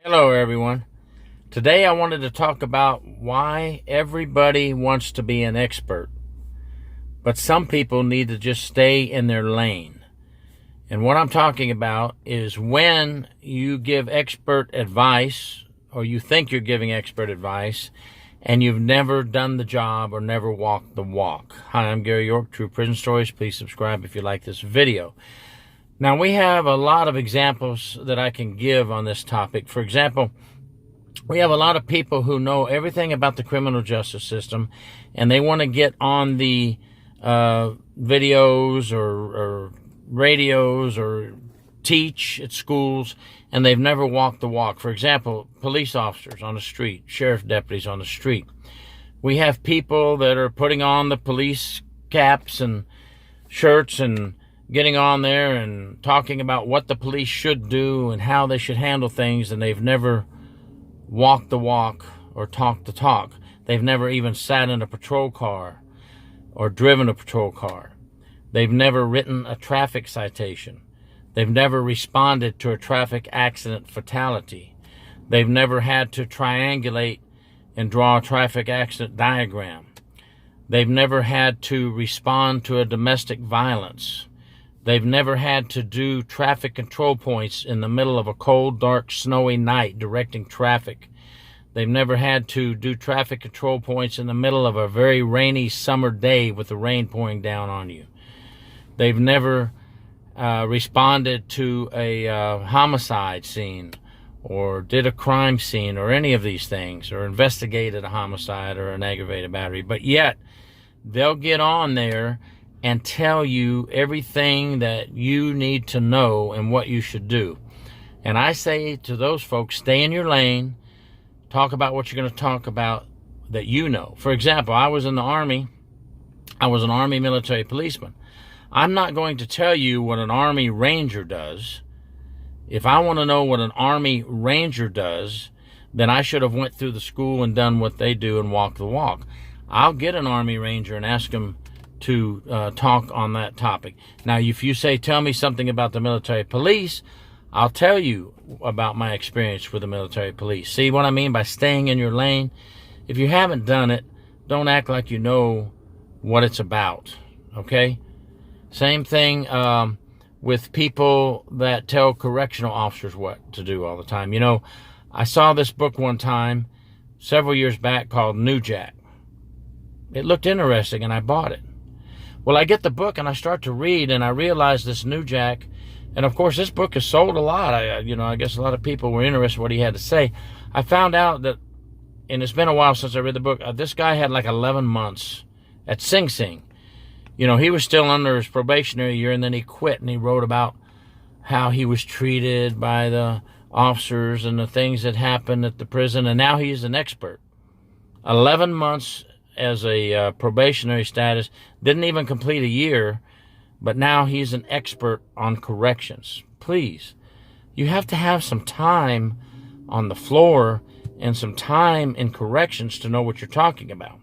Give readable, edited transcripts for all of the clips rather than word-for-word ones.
Hello, everyone. Today I wanted to talk about why everybody wants to be an expert, but some people need to just stay in their lane. And what I'm talking about is when you give expert advice, or you think you're giving expert advice, and you've never done the job or never walked the walk. Hi, I'm Gary York, True Prison Stories. Please subscribe if you like this video. Now, we have a lot of examples that I can give on this topic. For example, we have a lot of people who know everything about the criminal justice system, and they want to get on the videos or radios or teach at schools, and they've never walked the walk. For example, police officers on the street, sheriff deputies on the street. We have people that are putting on the police caps and shirts and getting on there and talking about what the police should do and how they should handle things, and they've never walked the walk or talked the talk. They've never even sat in a patrol car or driven a patrol car. They've never written a traffic citation. They've never responded to a traffic accident fatality. They've never had to triangulate and draw a traffic accident diagram. They've never had to respond to a domestic violence. They've never had to do traffic control points in the middle of a cold, dark, snowy night directing traffic. They've never had to do traffic control points in the middle of a very rainy summer day with the rain pouring down on you. They've never responded to a homicide scene or did a crime scene or any of these things, or investigated a homicide or an aggravated battery. But yet, they'll get on there and tell you everything that you need to know and what you should do. And I say to those folks, stay in your lane, talk about what you're going to talk about that you know. For example, I was in the Army. I was an Army military policeman. I'm not going to tell you what an Army Ranger does. If I want to know what an Army Ranger does, then I should have went through the school and done what they do and walked the walk. I'll get an Army Ranger and ask them to talk on that topic. Now, if you say, tell me something about the military police, I'll tell you about my experience with the military police. See what I mean by staying in your lane? If you haven't done it, don't act like you know what it's about, okay? Same thing with people that tell correctional officers what to do all the time. You know, I saw this book one time, several years back, called New Jack. It looked interesting, and I bought it. Well, I get the book and I start to read, and I realize this New Jack, and of course this book has sold a lot. I guess a lot of people were interested in what he had to say. I found out that, and it's been a while since I read the book, this guy had like 11 months at Sing Sing. You know, he was still under his probationary year, and then he quit, and he wrote about how he was treated by the officers and the things that happened at the prison, and now he's an expert. 11 months as a probationary status, didn't even complete a year, but now he's an expert on corrections. Please, you have to have some time on the floor and some time in corrections to know what you're talking about.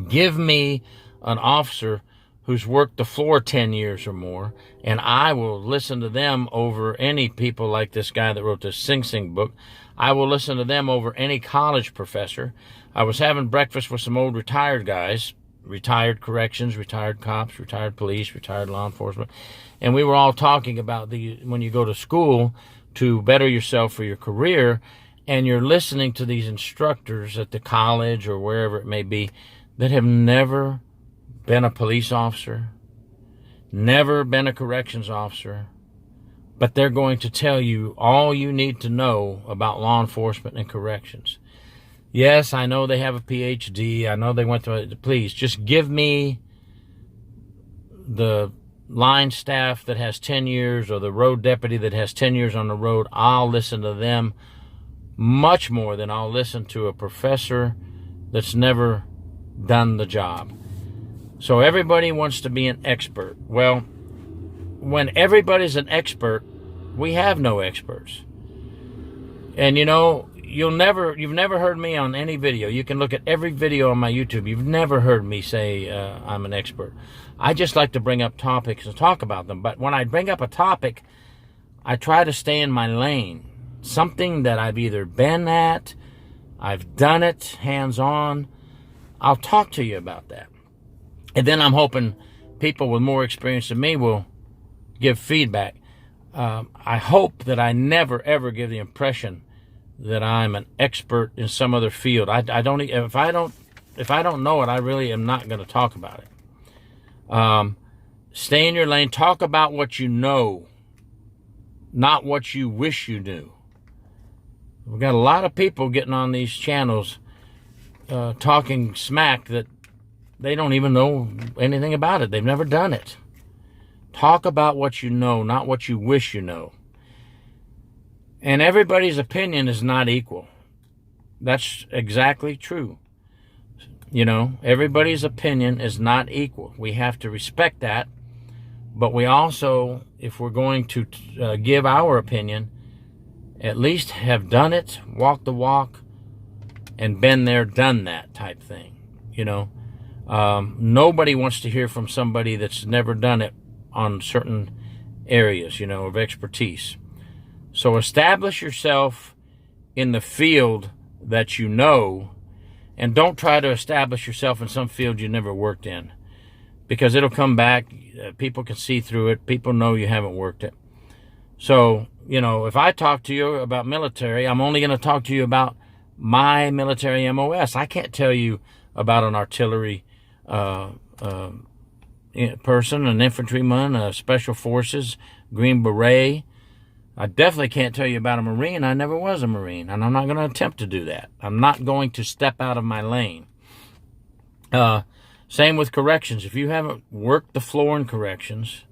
Give me an officer who's worked the floor 10 years or more, and I will listen to them over any people like this guy that wrote this Sing Sing book. I will listen to them over any college professor. I was having breakfast with some old retired guys, retired corrections, retired cops, retired police, retired law enforcement, and we were all talking about when you go to school to better yourself for your career, and you're listening to these instructors at the college or wherever it may be that have never been a police officer, never been a corrections officer, but they're going to tell you all you need to know about law enforcement and corrections. Yes, I know they have a PhD. I know they went through it. Please, just give me the line staff that has 10 years or the road deputy that has 10 years on the road. I'll listen to them much more than I'll listen to a professor that's never done the job. So everybody wants to be an expert. Well, when everybody's an expert, we have no experts. And you know, you've never heard me on any video. You can look at every video on my YouTube. You've never heard me say I'm an expert. I just like to bring up topics and talk about them. But when I bring up a topic, I try to stay in my lane. something that I've either been at, I've done it hands-on, I'll talk to you about that. And then I'm hoping people with more experience than me will give feedback. I hope that I never, ever give the impression that I'm an expert in some other field. I don't, if I don't know it, I really am not going to talk about it. Stay in your lane. Talk about what you know, not what you wish you knew. We've got a lot of people getting on these channels talking smack that they don't even know anything about it. They've never done it. Talk about what you know, not what you wish you know. And everybody's opinion is not equal. That's exactly true. You know, everybody's opinion is not equal. We have to respect that. But we also, if we're going to give our opinion, at least have done it, walked the walk, and been there, done that type thing. You know, nobody wants to hear from somebody that's never done it on certain areas, you know, of expertise. So establish yourself in the field that you know, and don't try to establish yourself in some field you never worked in, because it'll come back. People can see through it. People know you haven't worked it. So, you know, if I talk to you about military, I'm only going to talk to you about my military MOS. I can't tell you about an artillery person, an infantryman, a special forces, Green Beret. I definitely can't tell you about a Marine. I never was a Marine, and I'm not going to attempt to do that. I'm not going to step out of my lane. Same with corrections. If you haven't worked the floor in corrections,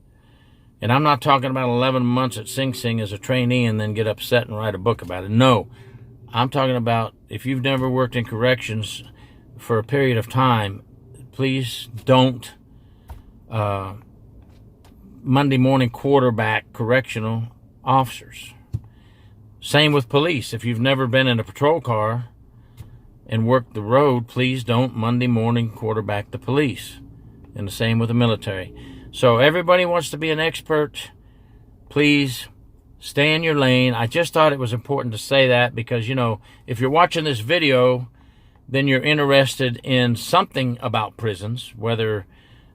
and I'm not talking about 11 months at Sing Sing as a trainee and then get upset and write a book about it. No, I'm talking about if you've never worked in corrections for a period of time, please don't Monday morning quarterback correctional officers. Same with police. If you've never been in a patrol car and worked the road, please don't Monday morning quarterback the police. And the same with the military. So everybody wants to be an expert. Please stay in your lane. I just thought it was important to say that because, you know, if you're watching this video, then you're interested in something about prisons, whether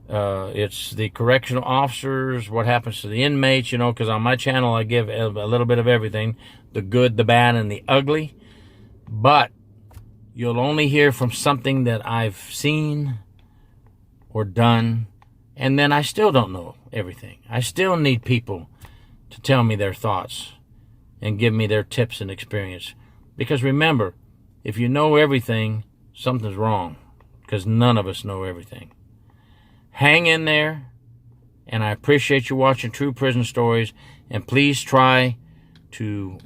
it's the correctional officers, what happens to the inmates, you know, because on my channel I give a little bit of everything, the good, the bad, and the ugly. But you'll only hear from something that I've seen or done, and then I still don't know everything. I still need people to tell me their thoughts and give me their tips and experience. Because remember, if you know everything, something's wrong, because none of us know everything. Hang in there, and I appreciate you watching True Prison Stories, and please try to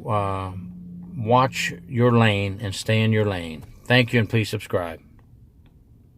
watch your lane and stay in your lane. Thank you, and please subscribe.